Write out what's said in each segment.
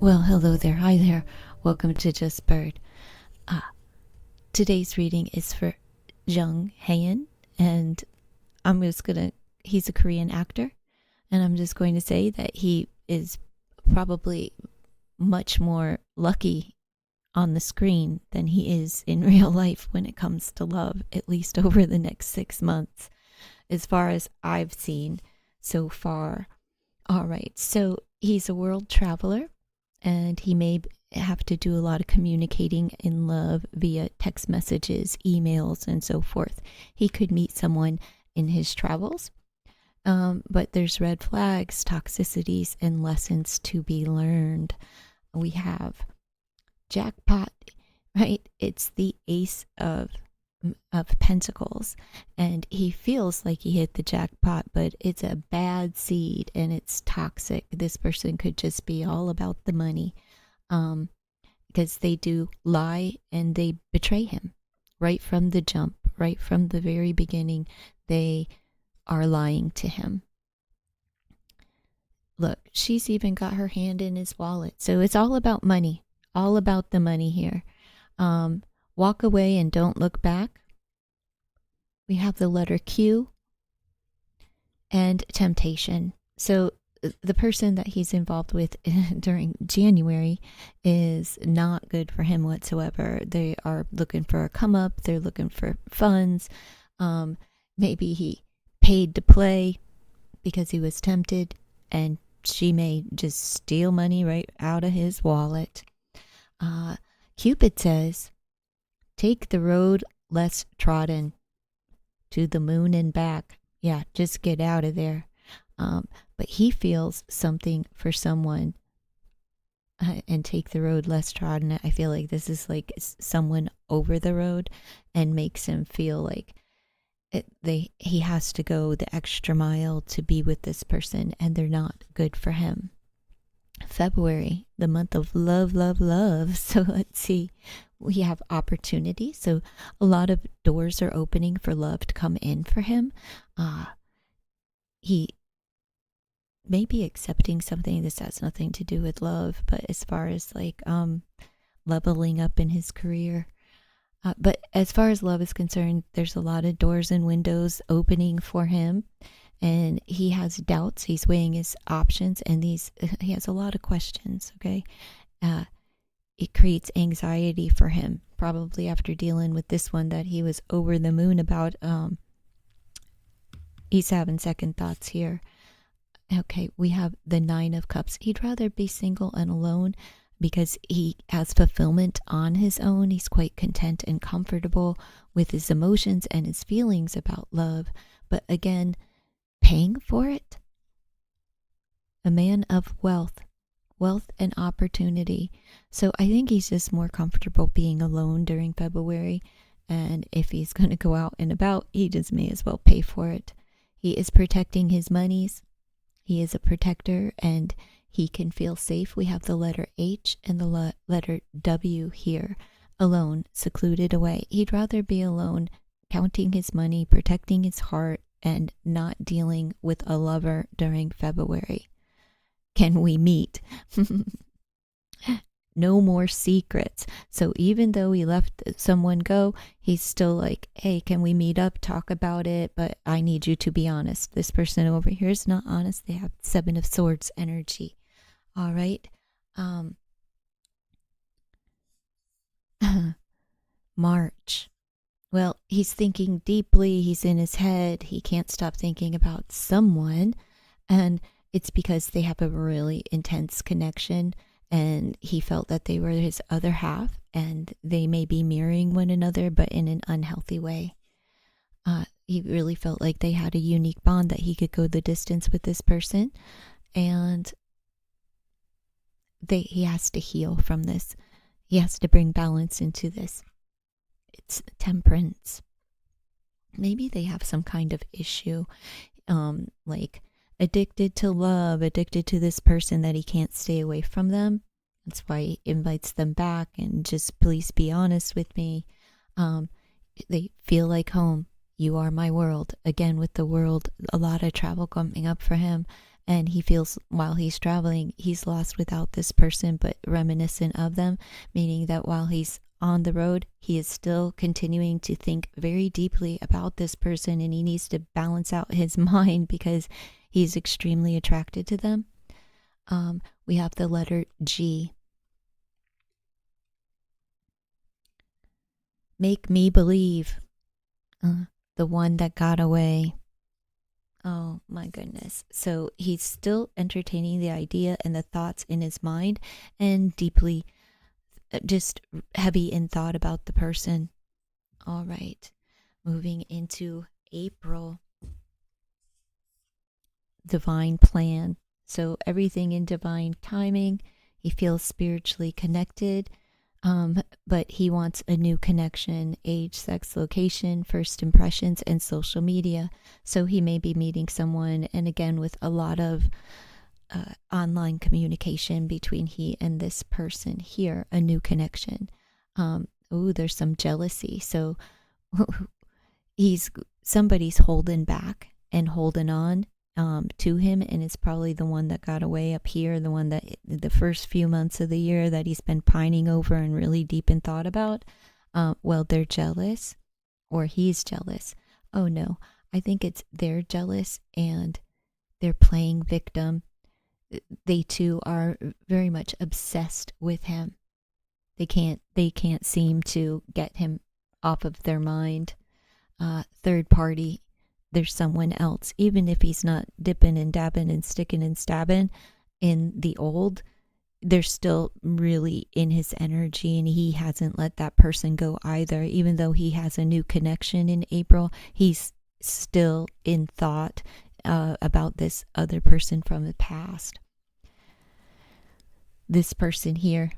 Well, hello there. Hi there. Welcome to Just Bird. Today's reading is for Jung Hae-in, and he's a Korean actor, and I'm just going to say that he is probably much more lucky on the screen than he is in real life when it comes to love, at least over the next 6 months, as far as I've seen so far. All right, so he's a world traveler, and he may have to do a lot of communicating in love via text messages, emails, and so forth. He could meet someone in his travels, but there's red flags, toxicities, and lessons to be learned. We have jackpot, right? It's the ace of pentacles, and he feels like he hit the jackpot, but it's a bad seed and it's toxic. This person could just be all about the money, because they do lie and they betray him right from the jump, right from the very beginning. They are lying to him. Look, she's even got her hand in his wallet, so it's all about money, all about the money here. Walk away and don't look back. We have the letter Q and temptation. So the person that he's involved with during January is not good for him whatsoever. They are looking for a come up. They're looking for funds. Maybe he paid to play because he was tempted, and she may just steal money right out of his wallet. Cupid says, take the road less trodden to the moon and back. Yeah, just get out of there. But he feels something for someone, and take the road less trodden. I feel like this is like someone over the road and makes him feel like he has to go the extra mile to be with this person, and they're not good for him. February, the month of love, love, love. So let's see. We have opportunity. So a lot of doors are opening for love to come in for him. He may be accepting something. This has nothing to do with love, but as far as like leveling up in his career. But as far as love is concerned, there's a lot of doors and windows opening for him. And he has doubts. He's weighing his options, and he has a lot of questions, okay? It creates anxiety for him, probably after dealing with this one that he was over the moon about. He's having second thoughts here. Okay, we have the 9 of Cups. He'd rather be single and alone because he has fulfillment on his own. He's quite content and comfortable with his emotions and his feelings about love. But again, paying for it? A man of wealth and opportunity. So I think he's just more comfortable being alone during February. And if he's going to go out and about, he just may as well pay for it. He is protecting his monies. He is a protector, and he can feel safe. We have the letter H and the letter W here. Alone, secluded away. He'd rather be alone, counting his money, protecting his heart, and not dealing with a lover during February. Can we meet? No more secrets. So even though he let someone go, he's still like, hey, can we meet up, talk about it? But I need you to be honest. This person over here is not honest. They have 7 of Swords energy. All right. March. Well, he's thinking deeply. He's in his head. He can't stop thinking about someone. And it's because they have a really intense connection. And he felt that they were his other half. And they may be mirroring one another, but in an unhealthy way. He really felt like they had a unique bond, that he could go the distance with this person. And he has to heal from this. He has to bring balance into this. It's temperance. Maybe they have some kind of issue, like addicted to love, addicted to this person that he can't stay away from them. That's why he invites them back and just please be honest with me. Um, they feel like home. You are my world. Again, with the world, a lot of travel coming up for him. And he feels while he's traveling, he's lost without this person, but reminiscent of them, meaning that while he's on the road, he is still continuing to think very deeply about this person and he needs to balance out his mind because he's extremely attracted to them. We have the letter G. Make me believe. The one that got away. Oh my goodness. So he's still entertaining the idea and the thoughts in his mind and deeply just heavy in thought about the person. All right. Moving into April. Divine plan. So everything in divine timing. He feels spiritually connected. But he wants a new connection, age, sex, location, first impressions, and social media. So he may be meeting someone, and again, with a lot of online communication between he and this person here, a new connection. There's some jealousy. So somebody's holding back and holding on to him, and it's probably the one that got away up here, the one that the first few months of the year that he's been pining over and really deep in thought about. Well, they're jealous, or he's jealous. Oh no, I think it's they're jealous and they're playing victim. They too are very much obsessed with him. They can't seem to get him off of their mind. Third party, there's someone else, even if he's not dipping and dabbing and sticking and stabbing in the old, they're still really in his energy, and he hasn't let that person go either. Even though he has a new connection in April, he's still in thought about this other person from the past. This person here,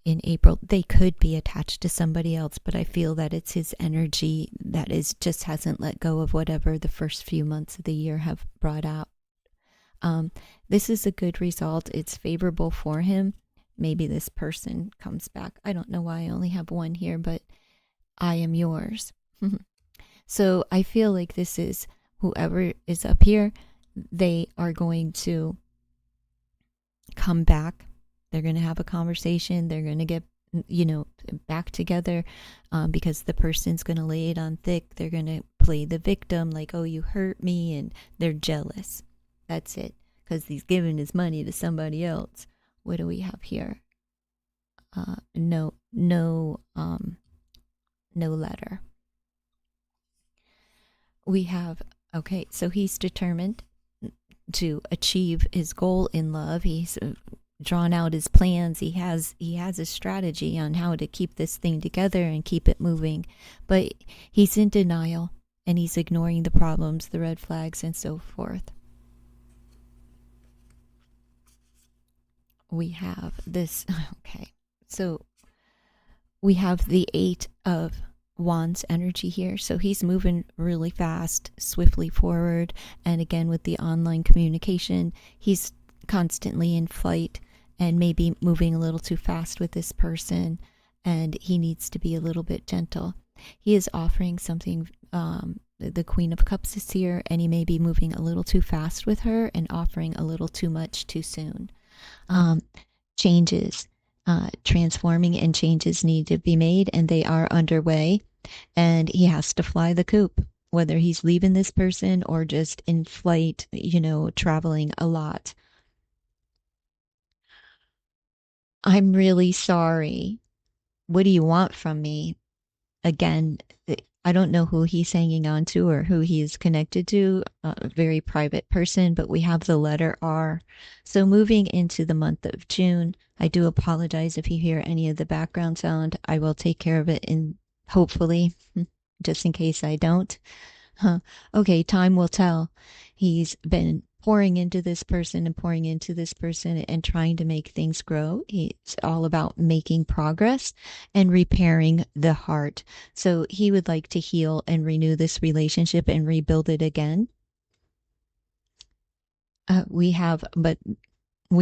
in April, they could be attached to somebody else, but I feel that it's his energy that just hasn't let go of whatever the first few months of the year have brought out. This is a good result. It's favorable for him. Maybe this person comes back. I don't know why I only have one here, but I am yours. So I feel like this is whoever is up here, they are going to come back. They're going to have a conversation. They're going to get, back together because the person's going to lay it on thick. They're going to play the victim like, oh, you hurt me. And they're jealous. That's it. Because he's giving his money to somebody else. What do we have here? No letter. We have, okay, so he's determined to achieve his goal in love. He's drawn out his plans. He has a strategy on how to keep this thing together and keep it moving, but he's in denial and he's ignoring the problems, the red flags, and so forth. We have this, okay, so we have the 8 of Wands energy here. So he's moving really fast, swiftly forward, and again with the online communication, he's constantly in flight and maybe moving a little too fast with this person, and he needs to be a little bit gentle. He is offering something, the Queen of Cups is here, and he may be moving a little too fast with her and offering a little too much too soon. Changes, transforming and changes need to be made, and they are underway, and he has to fly the coop, whether he's leaving this person or just in flight, traveling a lot. I'm really sorry. What do you want from me? Again, I don't know who he's hanging on to or who he is connected to, a very private person, but we have the letter R. So moving into the month of June, I do apologize if you hear any of the background sound. I will take care of it, hopefully, just in case I don't. Okay, time will tell. He's been pouring into this person and pouring into this person and trying to make things grow. It's all about making progress and repairing the heart. So he would like to heal and renew this relationship and rebuild it again. But we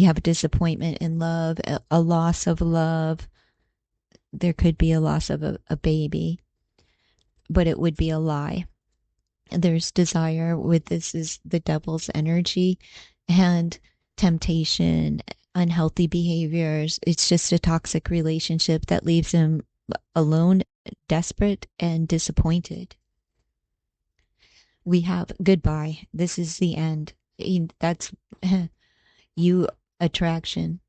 have disappointment in love, a loss of love. There could be a loss of a baby, but it would be a lie. There's desire with this is the devil's energy and temptation, unhealthy behaviors. It's just a toxic relationship that leaves him alone, desperate, and disappointed. We have goodbye. This is the end. That's you attraction.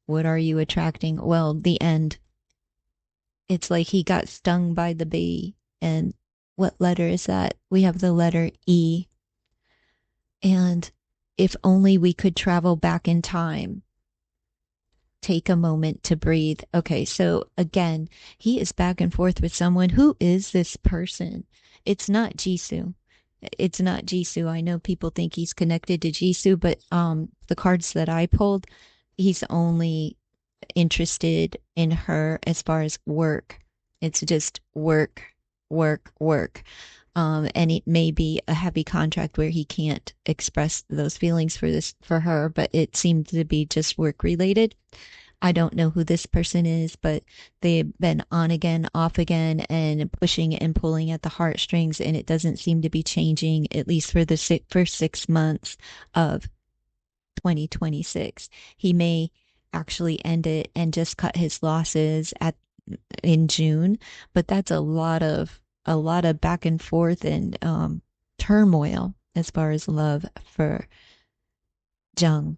What are you attracting? Well, the end. It's like he got stung by the bee. And what letter is that? We have the letter E. And if only we could travel back in time, take a moment to breathe. Okay, so again, he is back and forth with someone. Who is this person? It's not Jisoo. It's not Jisoo. I know people think he's connected to Jisoo, but the cards that I pulled, he's only interested in her as far as work. It's just work, work, work. And it may be a heavy contract where he can't express those feelings for her, but it seemed to be just work related. I don't know who this person is, but they've been on again, off again, and pushing and pulling at the heartstrings, and it doesn't seem to be changing, at least for the first 6 months of 2026. He may actually end it and just cut his losses at in June, but that's a lot of back and forth and turmoil as far as love for Jung.